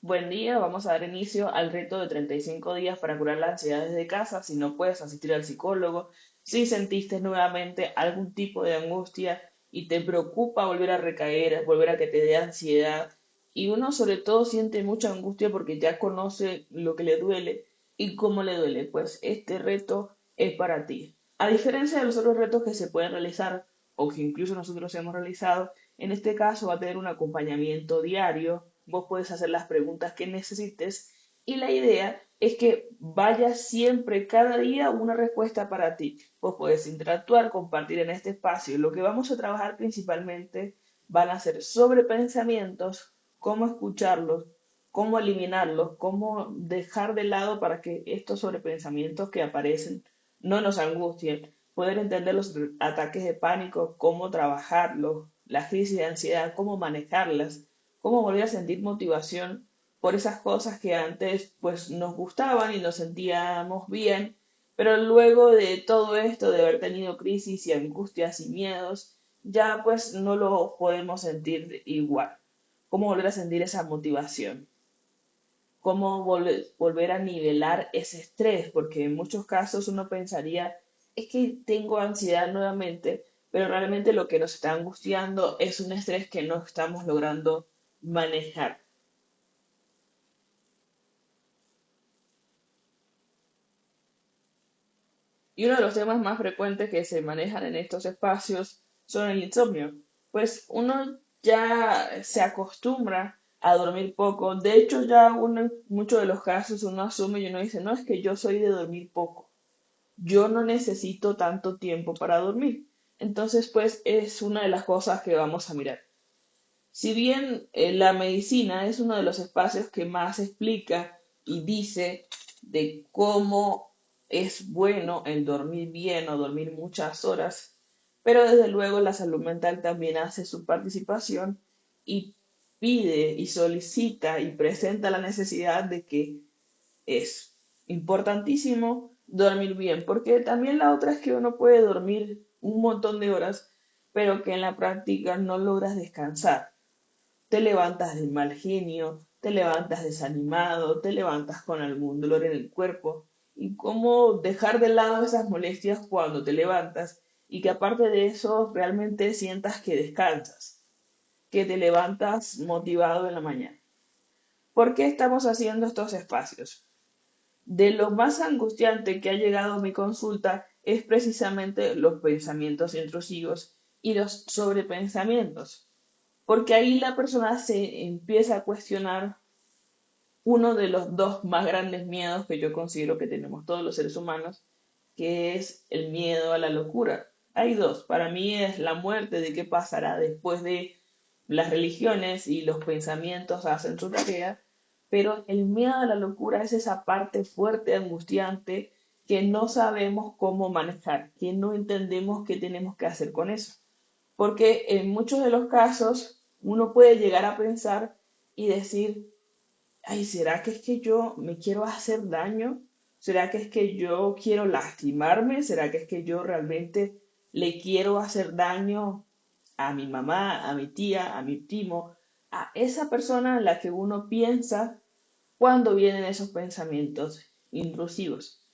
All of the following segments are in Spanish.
Buen día, vamos a dar inicio al reto de 35 días para curar la ansiedad desde casa. Si no puedes asistir al psicólogo, si sentiste nuevamente algún tipo de angustia y te preocupa volver a recaer, volver a que te dé ansiedad, y uno sobre todo siente mucha angustia porque ya conoce lo que le duele y cómo le duele, pues este reto es para ti. A diferencia de los otros retos que se pueden realizar o que incluso nosotros hemos realizado, en este caso va a tener un acompañamiento diario. Vos puedes hacer las preguntas que necesites y la idea es que vaya siempre, cada día, una respuesta para ti. Vos puedes interactuar, compartir en este espacio. Lo que vamos a trabajar principalmente van a ser sobre pensamientos, cómo escucharlos, cómo eliminarlos, cómo dejar de lado para que estos sobrepensamientos que aparecen no nos angustien, poder entender los ataques de pánico, cómo trabajarlos, las crisis de ansiedad, cómo manejarlas, cómo volver a sentir motivación por esas cosas que antes pues nos gustaban y nos sentíamos bien, pero luego de todo esto, de haber tenido crisis y angustias y miedos, ya pues no lo podemos sentir igual. Cómo volver a sentir esa motivación, cómo volver a nivelar ese estrés, porque en muchos casos uno pensaría, es que tengo ansiedad nuevamente, pero realmente lo que nos está angustiando es un estrés que no estamos logrando manejar. Y uno de los temas más frecuentes que se manejan en estos espacios son el insomnio, pues uno ya se acostumbra a dormir poco. De hecho, ya uno en muchos de los casos uno asume y uno dice, no, es que yo soy de dormir poco. Yo no necesito tanto tiempo para dormir. Entonces, pues es una de las cosas que vamos a mirar. Si bien la medicina es uno de los espacios que más explica y dice de cómo es bueno el dormir bien o dormir muchas horas, pero desde luego la salud mental también hace su participación y pide y solicita y presenta la necesidad de que es importantísimo dormir bien, porque también la otra es que uno puede dormir un montón de horas, pero que en la práctica no logras descansar. Te levantas de mal genio, te levantas desanimado, te levantas con algún dolor en el cuerpo. Y cómo dejar de lado esas molestias cuando te levantas y que aparte de eso realmente sientas que descansas, que te levantas motivado en la mañana. ¿Por qué estamos haciendo estos espacios? De lo más angustiante que ha llegado a mi consulta es precisamente los pensamientos intrusivos y los sobrepensamientos, porque ahí la persona se empieza a cuestionar uno de los dos más grandes miedos que yo considero que tenemos todos los seres humanos, que es el miedo a la locura. Hay dos, para mí es la muerte, de qué pasará después de las religiones y los pensamientos hacen su tarea, pero el miedo a la locura es esa parte fuerte, angustiante, que no sabemos cómo manejar, que no entendemos qué tenemos que hacer con eso. Porque en muchos de los casos uno puede llegar a pensar y decir, ay, ¿será que es que yo me quiero hacer daño? ¿Será que es que yo quiero lastimarme? ¿Será que es que yo realmente le quiero hacer daño a mi mamá, a mi tía, a mi primo, a esa persona en la que uno piensa cuando vienen esos pensamientos intrusivos?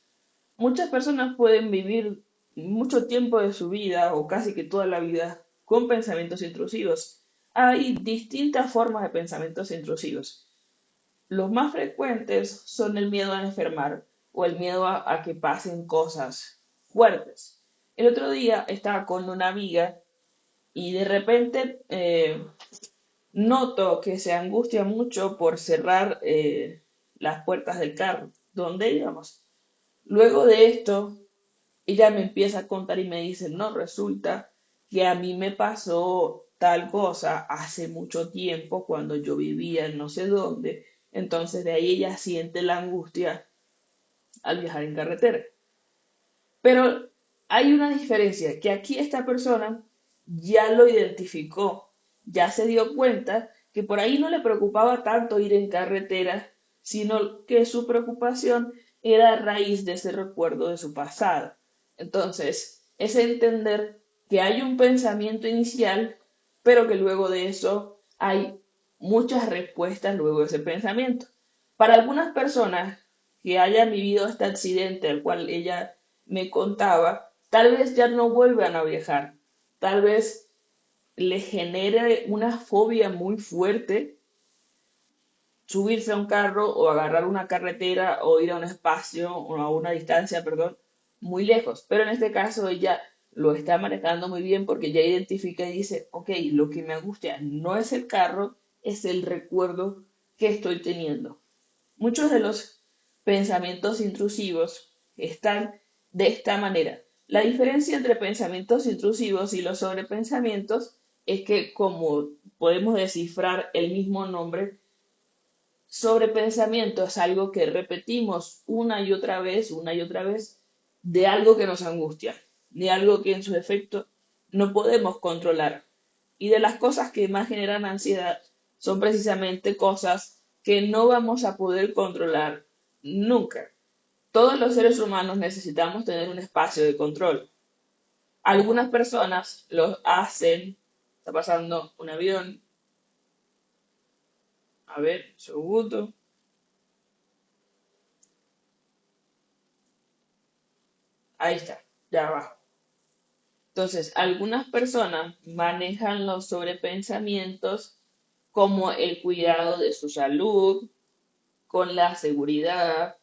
Muchas personas pueden vivir mucho tiempo de su vida o casi que toda la vida con pensamientos intrusivos. Hay distintas formas de pensamientos intrusivos. Los más frecuentes son el miedo a enfermar o el miedo a que pasen cosas fuertes. El otro día estaba con una amiga y de repente noto que se angustia mucho por cerrar las puertas del carro donde íbamos. Luego de esto, ella me empieza a contar y me dice, no, resulta que a mí me pasó tal cosa hace mucho tiempo cuando yo vivía en no sé dónde. Entonces de ahí ella siente la angustia al viajar en carretera. Pero hay una diferencia, que aquí esta persona ya lo identificó, ya se dio cuenta que por ahí no le preocupaba tanto ir en carretera, sino que su preocupación era a raíz de ese recuerdo de su pasado. Entonces, es entender que hay un pensamiento inicial, pero que luego de eso hay muchas respuestas luego de ese pensamiento. Para algunas personas que hayan vivido este accidente al cual ella me contaba, tal vez ya no vuelvan a viajar, tal vez le genere una fobia muy fuerte subirse a un carro o agarrar una carretera o ir a un espacio o a una distancia, perdón, muy lejos. Pero en este caso ella lo está manejando muy bien porque ya identifica y dice, ok, lo que me angustia no es el carro, es el recuerdo que estoy teniendo. Muchos de los pensamientos intrusivos están de esta manera. La diferencia entre pensamientos intrusivos y los sobrepensamientos es que, como podemos descifrar el mismo nombre, sobrepensamiento es algo que repetimos una y otra vez, de algo que nos angustia, de algo que en su efecto no podemos controlar. Y de las cosas que más generan ansiedad son precisamente cosas que no vamos a poder controlar nunca. Todos los seres humanos necesitamos tener un espacio de control. Algunas personas lo hacen, está pasando un avión, a ver, segundo. Ahí está, ya abajo. Entonces, algunas personas manejan los sobrepensamientos como el cuidado de su salud, con la seguridad,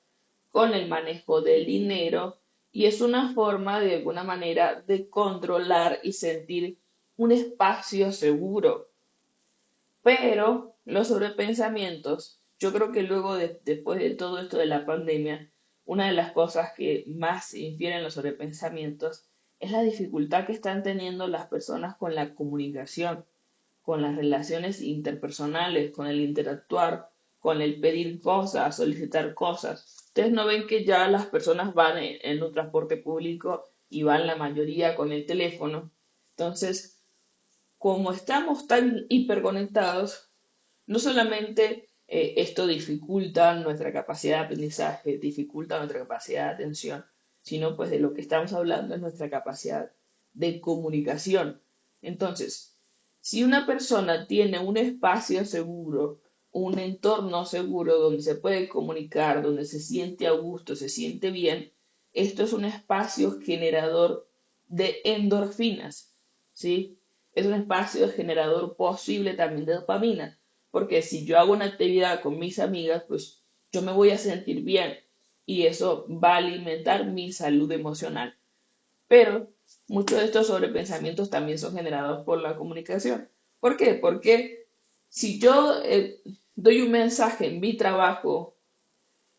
con el manejo del dinero, y es una forma de alguna manera de controlar y sentir un espacio seguro. Pero los sobrepensamientos, yo creo que luego después de todo esto de la pandemia, una de las cosas que más infieren los sobrepensamientos es la dificultad que están teniendo las personas con la comunicación, con las relaciones interpersonales, con el interactuar, con el pedir cosas, solicitar cosas. Ustedes no ven que ya las personas van en un transporte público y van la mayoría con el teléfono. Entonces, como estamos tan hiperconectados, no solamente esto dificulta nuestra capacidad de aprendizaje, dificulta nuestra capacidad de atención, sino pues de lo que estamos hablando es nuestra capacidad de comunicación. Entonces, si una persona tiene un espacio seguro, un entorno seguro donde se puede comunicar, donde se siente a gusto, se siente bien, esto es un espacio generador de endorfinas, ¿sí? Es un espacio generador posible también de dopamina, porque si yo hago una actividad con mis amigas, pues yo me voy a sentir bien y eso va a alimentar mi salud emocional. Pero muchos de estos sobrepensamientos también son generados por la comunicación. ¿Por qué? Porque si yo doy un mensaje en mi trabajo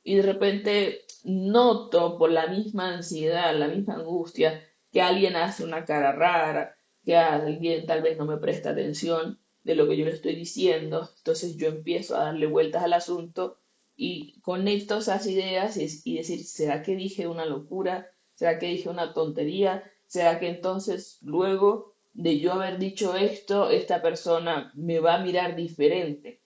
y de repente noto por la misma ansiedad, la misma angustia, que alguien hace una cara rara, que alguien tal vez no me presta atención de lo que yo le estoy diciendo, entonces yo empiezo a darle vueltas al asunto y conecto esas ideas y decir, ¿será que dije una locura? ¿Será que dije una tontería? ¿Será que entonces luego de yo haber dicho esto, esta persona me va a mirar diferente?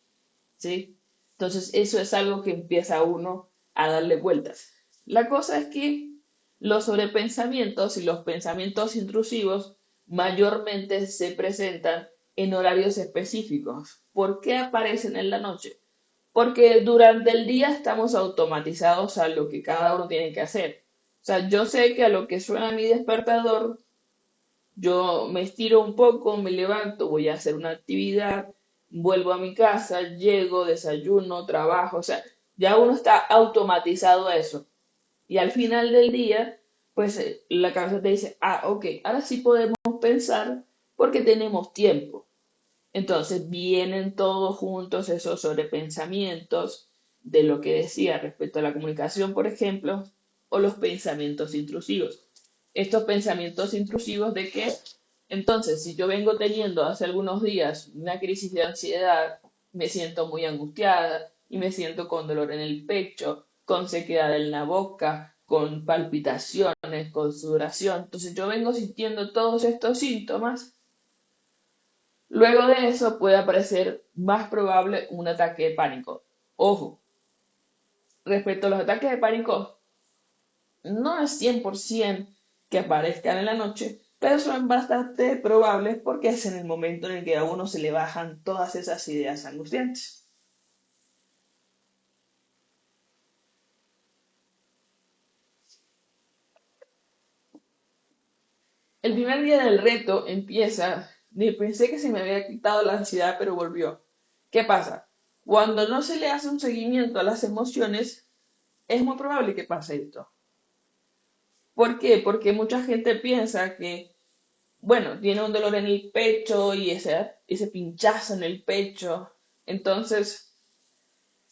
¿Sí? Entonces eso es algo que empieza uno a darle vueltas. La cosa es que los sobrepensamientos y los pensamientos intrusivos mayormente se presentan en horarios específicos. ¿Por qué aparecen en la noche? Porque durante el día estamos automatizados a lo que cada uno tiene que hacer. O sea, yo sé que a lo que suena mi despertador, yo me estiro un poco, me levanto, voy a hacer una actividad, vuelvo a mi casa, llego, desayuno, trabajo, o sea, ya uno está automatizado a eso. Y al final del día, pues la cabeza te dice, ah, ok, ahora sí podemos pensar porque tenemos tiempo. Entonces vienen todos juntos esos sobrepensamientos de lo que decía respecto a la comunicación, por ejemplo, o los pensamientos intrusivos. Estos pensamientos intrusivos de que, entonces, si yo vengo teniendo hace algunos días una crisis de ansiedad, me siento muy angustiada y me siento con dolor en el pecho, con sequedad en la boca, con palpitaciones, con sudoración. Entonces yo vengo sintiendo todos estos síntomas. Luego de eso puede aparecer más probable un ataque de pánico. Ojo, respecto a los ataques de pánico, no es 100% que aparezcan en la noche, pero son bastante probables porque es en el momento en el que a uno se le bajan todas esas ideas angustiantes. El primer día del reto empieza, ni pensé que se me había quitado la ansiedad, pero volvió. ¿Qué pasa? Cuando no se le hace un seguimiento a las emociones, es muy probable que pase esto. ¿Por qué? Porque mucha gente piensa que, bueno, tiene un dolor en el pecho y ese pinchazo en el pecho. Entonces,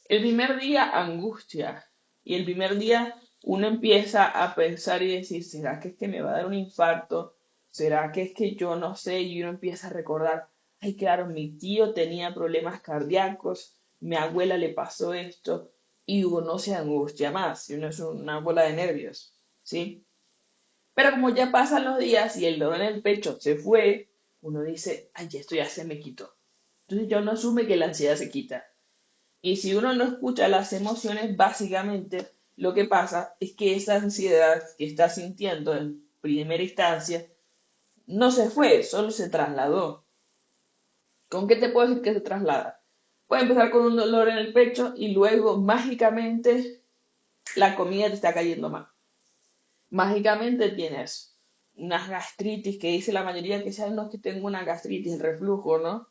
el primer día angustia y el primer día uno empieza a pensar y decir, ¿será que es que me va a dar un infarto? ¿Será que es que yo no sé? Y uno empieza a recordar, ay, claro, mi tío tenía problemas cardíacos, mi abuela le pasó esto y uno se angustia más y uno es una bola de nervios, ¿sí? Pero como ya pasan los días y el dolor en el pecho se fue, uno dice, ay, esto ya se me quitó. Entonces ya uno asume que la ansiedad se quita. Y si uno no escucha las emociones, básicamente lo que pasa es que esa ansiedad que está sintiendo en primera instancia no se fue, solo se trasladó. ¿Con qué te puedo decir que se traslada? Puede empezar con un dolor en el pecho y luego mágicamente la comida te está cayendo mal. Mágicamente tienes unas gastritis que dice la mayoría que saben no es que tengo una gastritis, el reflujo, ¿no?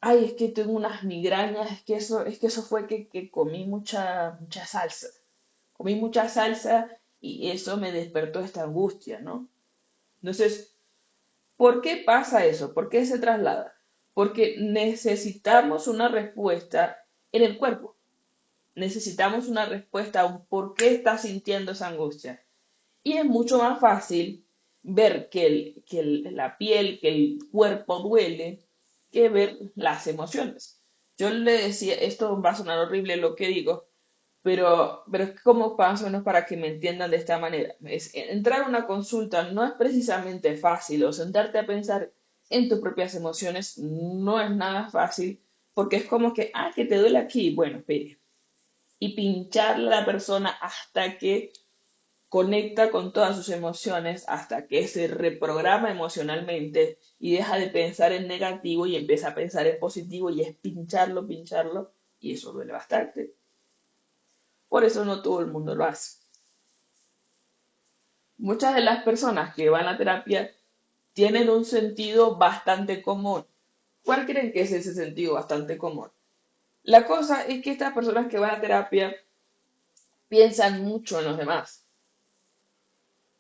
Ay, es que tengo unas migrañas, es que eso fue que comí mucha salsa. Comí mucha salsa y eso me despertó esta angustia, ¿no? Entonces, ¿por qué pasa eso? ¿Por qué se traslada? Porque necesitamos una respuesta en el cuerpo. Necesitamos una respuesta a un por qué estás sintiendo esa angustia. Y es mucho más fácil ver la piel, que el cuerpo duele, que ver las emociones. Yo le decía, esto va a sonar horrible lo que digo, pero es como más o menos para que me entiendan de esta manera. Entrar a una consulta no es precisamente fácil, o sentarte a pensar en tus propias emociones no es nada fácil, porque es como que, que te duele aquí, bueno, espere. Y pincharle a la persona hasta que conecta con todas sus emociones hasta que se reprograma emocionalmente y deja de pensar en negativo y empieza a pensar en positivo y es pincharlo y eso duele bastante. Por eso no todo el mundo lo hace. Muchas de las personas que van a terapia tienen un sentido bastante común. ¿Cuál creen que es ese sentido bastante común? La cosa es que estas personas que van a terapia piensan mucho en los demás.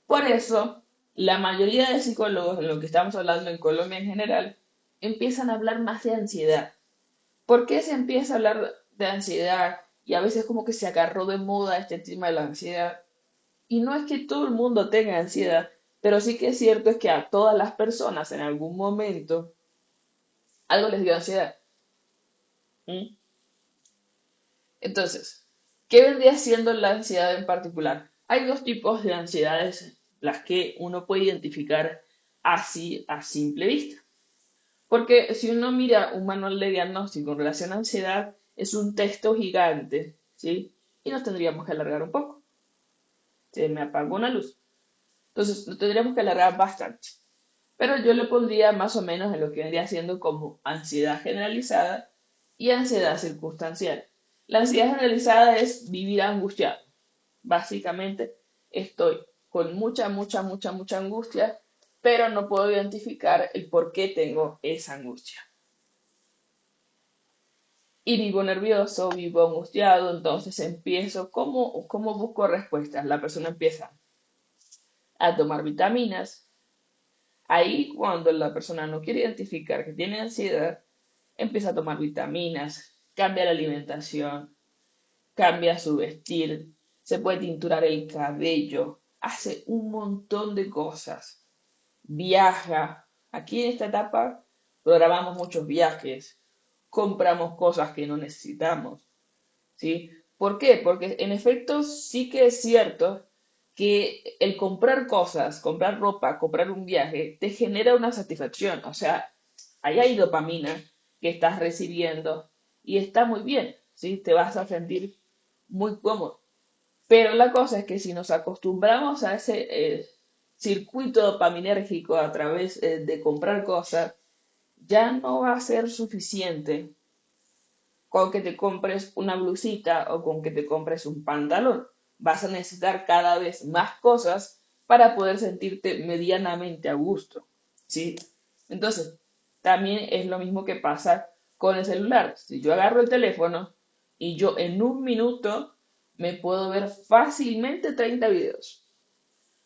Por eso, la mayoría de psicólogos, en lo que estamos hablando en Colombia en general, empiezan a hablar más de ansiedad. ¿Por qué se empieza a hablar de ansiedad? Y a veces como que se agarró de moda este tema de la ansiedad. Y no es que todo el mundo tenga ansiedad, pero sí que es cierto es que a todas las personas en algún momento algo les dio ansiedad. ¿Mm? Entonces, ¿qué vendría siendo la ansiedad en particular? Hay dos tipos de ansiedades, las que uno puede identificar así a simple vista. Porque si uno mira un manual de diagnóstico en relación a ansiedad, es un texto gigante, ¿sí? Y nos tendríamos que alargar un poco. Se me apagó una luz. Entonces, nos tendríamos que alargar bastante. Pero yo le pondría más o menos en lo que vendría siendo como ansiedad generalizada y ansiedad circunstancial. La ansiedad generalizada es vivir angustiado. Básicamente, estoy con mucha angustia, pero no puedo identificar el por qué tengo esa angustia. Y vivo nervioso, vivo angustiado, entonces empiezo, ¿cómo busco respuestas? La persona empieza a tomar vitaminas. Ahí, cuando la persona no quiere identificar que tiene ansiedad, empieza a tomar vitaminas, cambia la alimentación, cambia su vestir, se puede tinturar el cabello, hace un montón de cosas, viaja. Aquí en esta etapa programamos muchos viajes, compramos cosas que no necesitamos, ¿sí? ¿Por qué? Porque en efecto sí que es cierto que el comprar cosas, comprar ropa, comprar un viaje, te genera una satisfacción. O sea, ahí hay dopamina que estás recibiendo y está muy bien, ¿sí? Te vas a sentir muy cómodo. Pero la cosa es que si nos acostumbramos a ese circuito dopaminérgico a través de comprar cosas, ya no va a ser suficiente con que te compres una blusita o con que te compres un pantalón. Vas a necesitar cada vez más cosas para poder sentirte medianamente a gusto, ¿sí? Entonces, también es lo mismo que pasa con el celular. Si yo agarro el teléfono y yo en un minuto me puedo ver fácilmente 30 videos,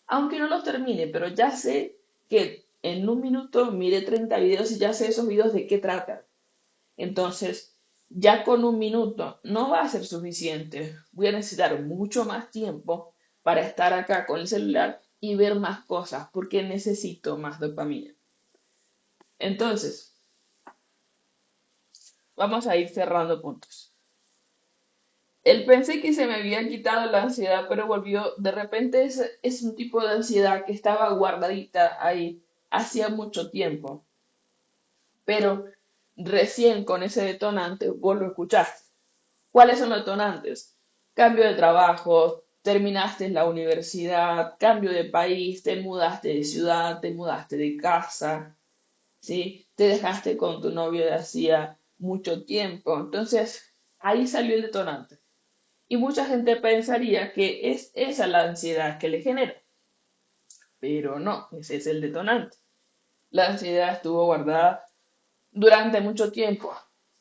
aunque no los termine, pero ya sé que en un minuto miré 30 videos y ya sé esos videos de qué tratan. Entonces, ya con un minuto no va a ser suficiente. Voy a necesitar mucho más tiempo para estar acá con el celular y ver más cosas porque necesito más dopamina. Entonces, vamos a ir cerrando puntos. Pensé que se me había quitado la ansiedad, pero volvió. De repente es un tipo de ansiedad que estaba guardadita ahí hacía mucho tiempo. Pero recién con ese detonante vos lo escuchaste. ¿Cuáles son los detonantes? Cambio de trabajo, terminaste la universidad, cambio de país, te mudaste de ciudad, te mudaste de casa, ¿sí? Te dejaste con tu novio de hacía mucho tiempo. Entonces, ahí salió el detonante. Y mucha gente pensaría que es esa la ansiedad que le genera, pero no, ese es el detonante. La ansiedad estuvo guardada durante mucho tiempo.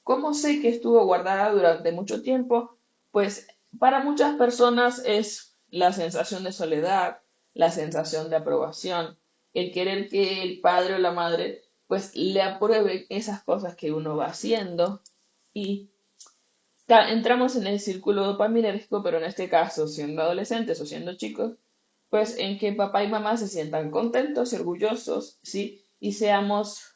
¿Cómo sé que estuvo guardada durante mucho tiempo? Pues para muchas personas es la sensación de soledad, la sensación de aprobación, el querer que el padre o la madre pues le apruebe esas cosas que uno va haciendo y entramos en el círculo dopaminérgico, pero en este caso siendo adolescentes o siendo chicos, pues en que papá y mamá se sientan contentos y orgullosos, ¿sí? Y seamos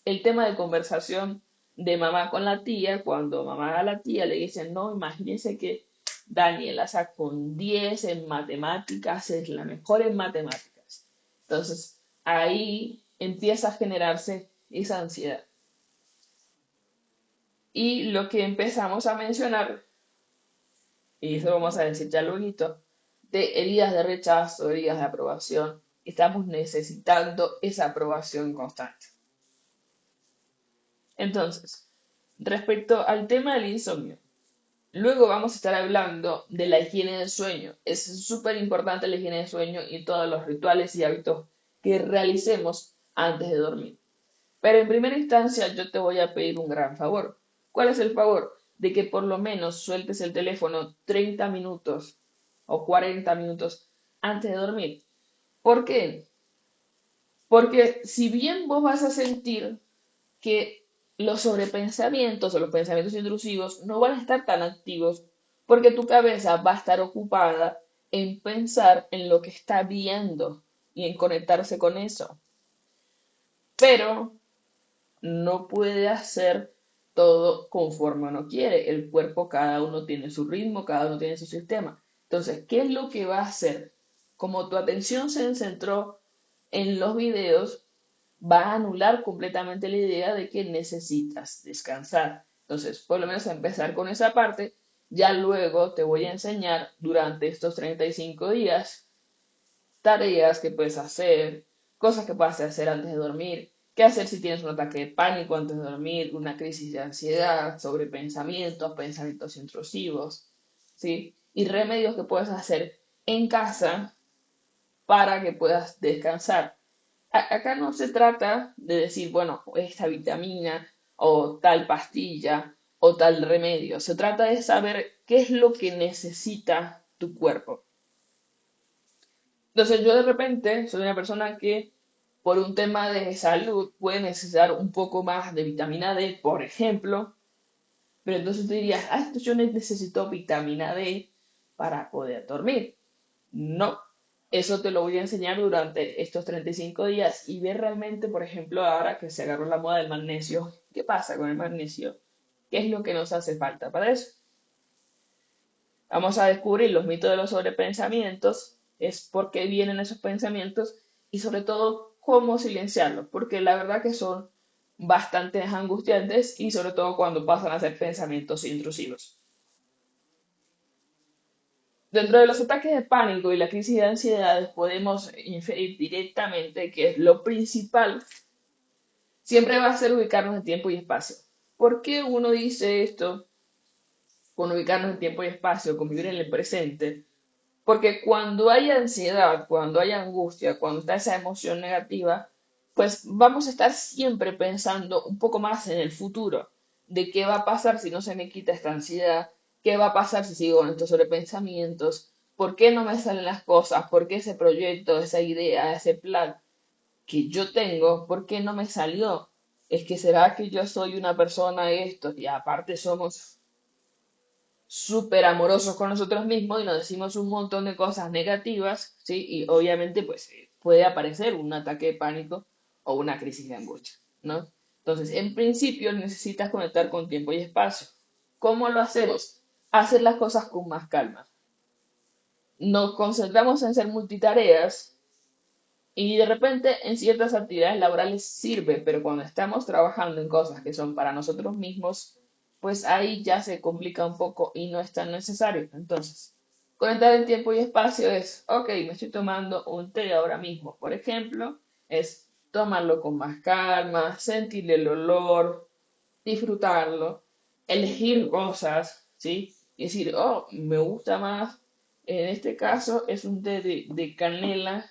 el tema de conversación de mamá con la tía, cuando mamá a la tía le dice, no, imagínense que Daniela sacó un 10 en matemáticas, es la mejor en matemáticas. Entonces, ahí empieza a generarse esa ansiedad. Y lo que empezamos a mencionar, y eso vamos a decir ya luego, de heridas de rechazo, heridas de aprobación, estamos necesitando esa aprobación constante. Entonces, respecto al tema del insomnio, luego vamos a estar hablando de la higiene del sueño. Es súper importante la higiene del sueño y todos los rituales y hábitos que realicemos antes de dormir. Pero en primera instancia yo te voy a pedir un gran favor. ¿Cuál es el favor? De que por lo menos sueltes el teléfono 30 minutos o 40 minutos antes de dormir. ¿Por qué? Porque si bien vos vas a sentir que los sobrepensamientos o los pensamientos intrusivos no van a estar tan activos porque tu cabeza va a estar ocupada en pensar en lo que está viendo y en conectarse con eso. Pero no puede hacer todo conforme uno quiere. El cuerpo, cada uno tiene su ritmo, cada uno tiene su sistema. Entonces, ¿qué es lo que va a hacer? Como tu atención se centró en los videos, va a anular completamente la idea de que necesitas descansar. Entonces, por lo menos empezar con esa parte, ya luego te voy a enseñar durante estos 35 días tareas que puedes hacer, cosas que puedes hacer antes de dormir, qué hacer si tienes un ataque de pánico antes de dormir, una crisis de ansiedad, sobre pensamientos, pensamientos intrusivos, ¿sí? Y remedios que puedes hacer en casa para que puedas descansar. Acá no se trata de decir, bueno, esta vitamina o tal pastilla o tal remedio. Se trata de saber qué es lo que necesita tu cuerpo. Entonces yo de repente soy una persona que por un tema de salud puede necesitar un poco más de vitamina D, por ejemplo, pero entonces tú dirías, ah, esto yo necesito vitamina D para poder dormir. No, eso te lo voy a enseñar durante estos 35 días y ver realmente, por ejemplo, ahora que se agarró la moda del magnesio, ¿qué pasa con el magnesio? ¿Qué es lo que nos hace falta para eso? Vamos a descubrir los mitos de los sobrepensamientos, es por qué vienen esos pensamientos y sobre todo cómo silenciarlos, porque la verdad que son bastante angustiantes y sobre todo cuando pasan a ser pensamientos intrusivos. Dentro de los ataques de pánico y la crisis de ansiedad podemos inferir directamente que lo principal siempre va a ser ubicarnos en tiempo y espacio. ¿Por qué uno dice esto con ubicarnos en tiempo y espacio, con vivir en el presente? Porque cuando hay ansiedad, cuando hay angustia, cuando está esa emoción negativa, pues vamos a estar siempre pensando un poco más en el futuro, de qué va a pasar si no se me quita esta ansiedad, qué va a pasar si sigo con estos sobrepensamientos, por qué no me salen las cosas, por qué ese proyecto, esa idea, ese plan que yo tengo, por qué no me salió. Es que será que yo soy una persona esto y aparte somos súper amorosos con nosotros mismos y nos decimos un montón de cosas negativas, ¿sí? Y obviamente pues puede aparecer un ataque de pánico o una crisis de angustia, ¿no? Entonces, en principio necesitas conectar con tiempo y espacio. ¿Cómo lo hacemos? Hacer las cosas con más calma. Nos concentramos en ser multitareas y de repente en ciertas actividades laborales sirve, pero cuando estamos trabajando en cosas que son para nosotros mismos, pues ahí ya se complica un poco y no es tan necesario. Entonces, conectar el tiempo y espacio es, ok, me estoy tomando un té ahora mismo, por ejemplo, es tomarlo con más calma, sentir el olor, disfrutarlo, elegir cosas, ¿sí? Y decir, oh, me gusta más, en este caso es un té de canela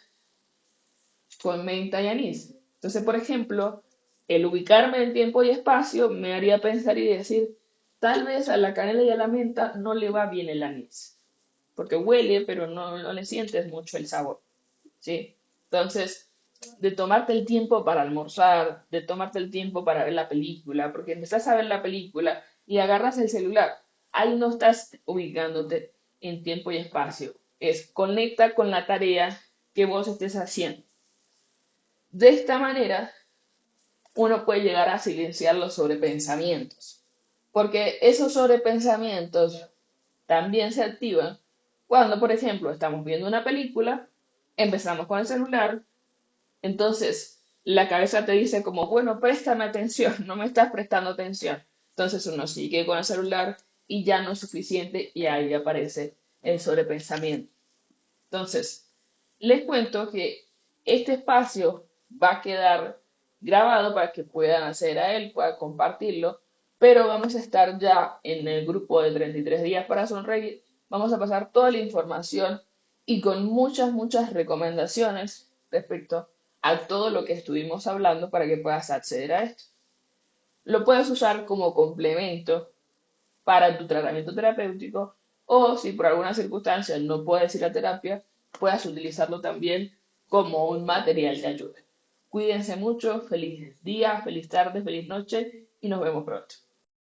con menta y anís. Entonces, por ejemplo, el ubicarme en tiempo y espacio me haría pensar y decir, tal vez a la canela y a la menta no le va bien el anís, porque huele, pero no le sientes mucho el sabor, ¿sí? Entonces, de tomarte el tiempo para almorzar, de tomarte el tiempo para ver la película, porque empezás a ver la película y agarras el celular, ahí no estás ubicándote en tiempo y espacio, es conecta con la tarea que vos estés haciendo. De esta manera, uno puede llegar a silenciar los sobrepensamientos, porque esos sobrepensamientos también se activan cuando, por ejemplo, estamos viendo una película, empezamos con el celular, entonces la cabeza te dice como, bueno, préstame atención, no me estás prestando atención. Entonces uno sigue con el celular y ya no es suficiente y ahí aparece el sobrepensamiento. Entonces, les cuento que este espacio va a quedar grabado para que puedan acceder a él, puedan compartirlo, pero vamos a estar ya en el grupo de 33 días para sonreír. Vamos a pasar toda la información y con muchas recomendaciones respecto a todo lo que estuvimos hablando para que puedas acceder a esto. Lo puedes usar como complemento para tu tratamiento terapéutico o si por alguna circunstancia no puedes ir a terapia, puedas utilizarlo también como un material de ayuda. Cuídense mucho, feliz día, feliz tarde, feliz noche y nos vemos pronto.